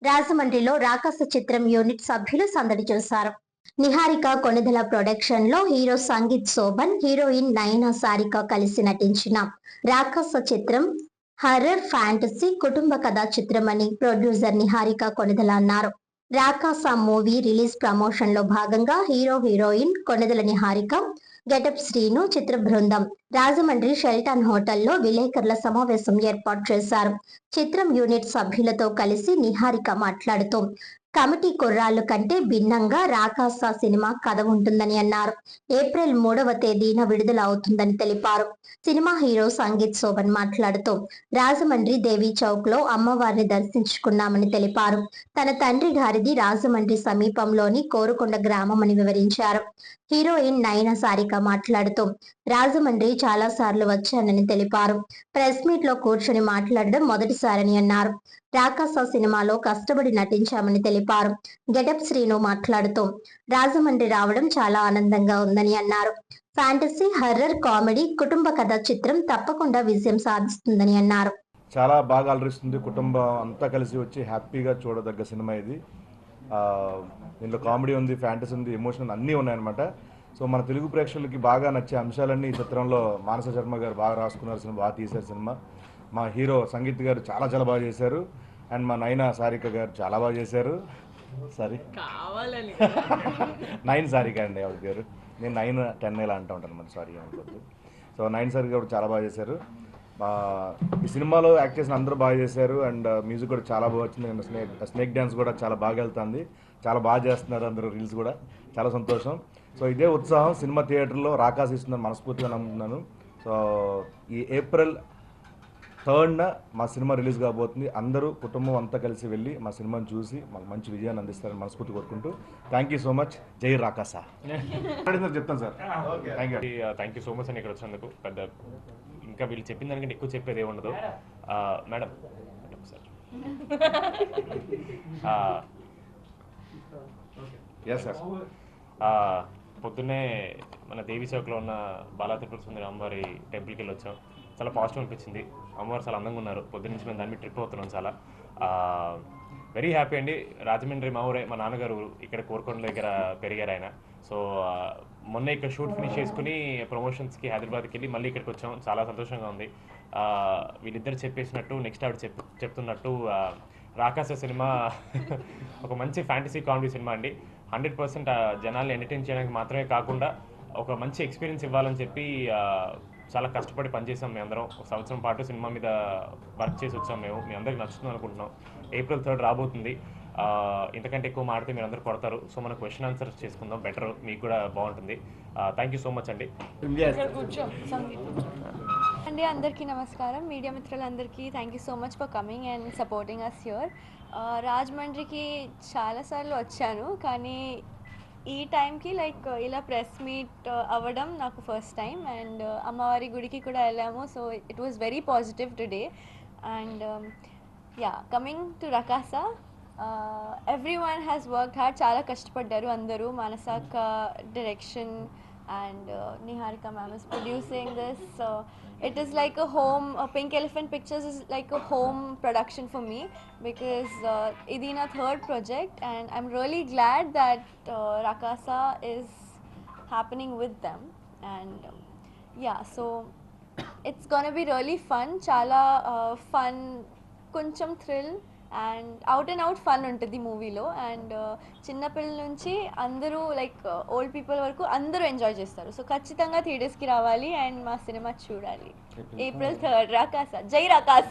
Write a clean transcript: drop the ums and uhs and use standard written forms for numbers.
రాజమండ్రిలో రాకాస చిత్రం యూనిట్ సభ్యులు సందడి చేశారు. నిహారిక కొణిదెల ప్రొడక్షన్ లో హీరో సంగీత్ శోభన్, హీరోయిన్ నయన సారిక కలిసి నటించిన రాకాస చిత్రం హర్రర్ ఫ్యాంటసీ కుటుంబ కథా చిత్రమని ప్రొడ్యూసర్ నిహారిక కొణిదెల అన్నారు. రాకాస మూవీ రిలీజ్ ప్రమోషన్ లో భాగంగా hero heroine Konidela Niharika, Getup Srinu చిత్ర బృందం రాజమండ్రి షెల్టన్ హోటల్లో విలేకరుల సమావేశం ఏర్పాటు చేశారు. చిత్రం యూనిట్ సభ్యులతో కలిసి నిహారిక మాట్లాడుతూ కమిటీ కుర్రాళ్ళు కంటే భిన్నంగా రాకాస సినిమా కథ ఉంటుందని అన్నారు. ఏప్రిల్ 3వ తేదీన విడుదల అవుతుందని తెలిపారు. సినిమా హీరో సంగీత్ శోభన్ మాట్లాడుతూ రాజమండ్రి దేవి చౌక్ లో అమ్మవారిని దర్శించుకున్నామని తెలిపారు. తన తండ్రి గారిది రాజమండ్రి సమీపంలోని కోరుకొండ గ్రామం అని వివరించారు. హీరోయిన్ నయన సారిక మాట్లాడుతూ రాజమండ్రి చాలా సార్లు వచ్చానని తెలిపారు. ప్రెస్ మీట్ లో కూర్చొని మాట్లాడడం మొదటిసారని అన్నారు. రాకాస సినిమాలో కష్టపడి నటించామని తెలిపారు. గెటప్ శ్రీను మాట్లాడుతూ రాజమండ్రి రావడం చాలా ఆనందంగా ఉందని అన్నారు. ఫ్యాంటసీ, హర్రర్, కామెడీ, కుటుంబ కథ చిత్రం తప్పకుండా విజయం సాధిస్తుందని అన్నారు. చాలా బాగా అలరిస్తుంది. కుటుంబం అంతా కలిసి వచ్చి హ్యాపీగా చూడదగ్గ సినిమా ఇది. దీంట్లో కామెడీ ఉంది, ఫ్యాంటసీ ఉంది, ఎమోషన్ అన్నీ ఉన్నాయన్నమాట. సో మన తెలుగు ప్రేక్షకులకి బాగా నచ్చే అంశాలన్నీ ఈ చిత్రంలో మానస శర్మ గారు బాగా రాసుకున్నారు. సినిమా బాగా తీశారు. సినిమా మా హీరో సంగీత్ గారు చాలా చాలా బాగా చేశారు. అండ్ మా నయన సారిక గారు చాలా బాగా చేశారు. సారీ నైన్ సారిక అండి ఆవిడ పేరు. నేను 9-10 ఇలా అంటూ ఉంటాను మరి, సారీ అనుకోద్దు. సో నైన్ సారిక గారు చాలా బాగా చేశారు. ఈ సినిమాలో యాక్ట్ చేసిన అందరూ బాగా చేశారు. అండ్ మ్యూజిక్ కూడా చాలా బాగా వచ్చింది. అండ్ స్నేక్ డ్యాన్స్ కూడా చాలా బాగా వెళ్తుంది. చాలా బాగా చేస్తున్నారు అందరూ. రీల్స్ కూడా చాలా సంతోషం. సో ఇదే ఉత్సాహం సినిమా థియేటర్లో రాకాస ఇస్తుందని మనస్ఫూర్తిగా నమ్ముతున్నాను. సో ఈ ఏప్రిల్ 3న మా సినిమా రిలీజ్ కాబోతుంది. అందరూ కుటుంబం అంతా కలిసి వెళ్ళి మా సినిమాని చూసి మాకు మంచి విజయాన్ని అందిస్తారని మనస్ఫూర్తి కోరుకుంటూ థ్యాంక్ యూ సో మచ్. జై రాకాస. చెప్తాను sir. Thank you so much అని ఇక్కడ వచ్చినందుకు. పెద్ద ఇంకా వీళ్ళు చెప్పిన దానికంటే ఎక్కువ చెప్పేది ఏముండదు. మేడం సార్ పొద్దున్నే మన దేవి చౌక్లో ఉన్న బాలా త్రిపుర సుందరి అమ్మవారి టెంపుల్కి వెళ్ళి వచ్చాం. చాలా పాజిటివ్ అనిపించింది. అమ్మవారు చాలా అందంగా ఉన్నారు. పొద్దున్న నుంచి మేము దాని మీద ట్రిప్ అవుతున్నాం. చాలా వెరీ హ్యాపీ అండి. రాజమండ్రి మా ఊరే, మా నాన్నగారు ఇక్కడ కోరుకొండ దగ్గర పెరిగారు ఆయన. సో మొన్న ఇక్కడ షూట్ ఫినిష్ చేసుకుని ప్రమోషన్స్కి హైదరాబాద్కి వెళ్ళి మళ్ళీ ఇక్కడికి వచ్చాం. చాలా సంతోషంగా ఉంది. వీళ్ళిద్దరు చెప్పేసినట్టు నెక్స్ట్ ఆవిడ చెప్తున్నట్టు రాకాస సినిమా ఒక మంచి ఫ్యాంటసీ కామెడీ సినిమా అండి. 100% జనాల్ని ఎంటర్టైన్ చేయడానికి మాత్రమే కాకుండా ఒక మంచి ఎక్స్పీరియన్స్ ఇవ్వాలని చెప్పి చాలా కష్టపడి పనిచేసాం. మేము అందరం ఒక సంవత్సరం పాటు సినిమా మీద వర్క్ చేసి వచ్చాం. మీ అందరికి నచ్చుతుంది అనుకుంటున్నాం. ఏప్రిల్ 3 రాబోతుంది. ఇంతకంటే ఎక్కువ మాడితే మీరు అందరు కొడతారు. సో మనం క్వశ్చన్ ఆన్సర్ చేసుకుందాం, బెటర్, మీకు కూడా బాగుంటుంది. థ్యాంక్ యూ సో మచ్ అండి. అండి అందరికీ నమస్కారం. మీడియా మిత్రులందరికీ thank you so much for coming and supporting us here. రాజమండ్రికి చాలాసార్లు వచ్చాను, కానీ ఈ టైంకి లైక్ ఇలా ప్రెస్ మీట్ అవ్వడం నాకు ఫస్ట్ టైం. అండ్ అమ్మవారి గుడికి కూడా వెళ్ళాము. So it was very positive today. And coming to Rakasa, everyone has worked hard. చాలా కష్టపడ్డారు అందరూ. మానసాక direction and Niharika ma'am is producing this. It is like a home, Pink Elephant Pictures is like a home production for me, because idi na third project and I'm really glad that Rakasa is happening with them. And so it's gonna be really fun. Chala fun, కొంచెం thrill and out and out fun ఉంటుంది మూవీలో. And చిన్నపిల్లల నుంచి అందరూ like old people వరకు అందరూ enjoy చేస్తారు. So ఖచ్చితంగా థియేటర్స్కి రావాలి అండ్ మా సినిమా చూడాలి. ఏప్రిల్ 3 రాకాస. జై రాకాస.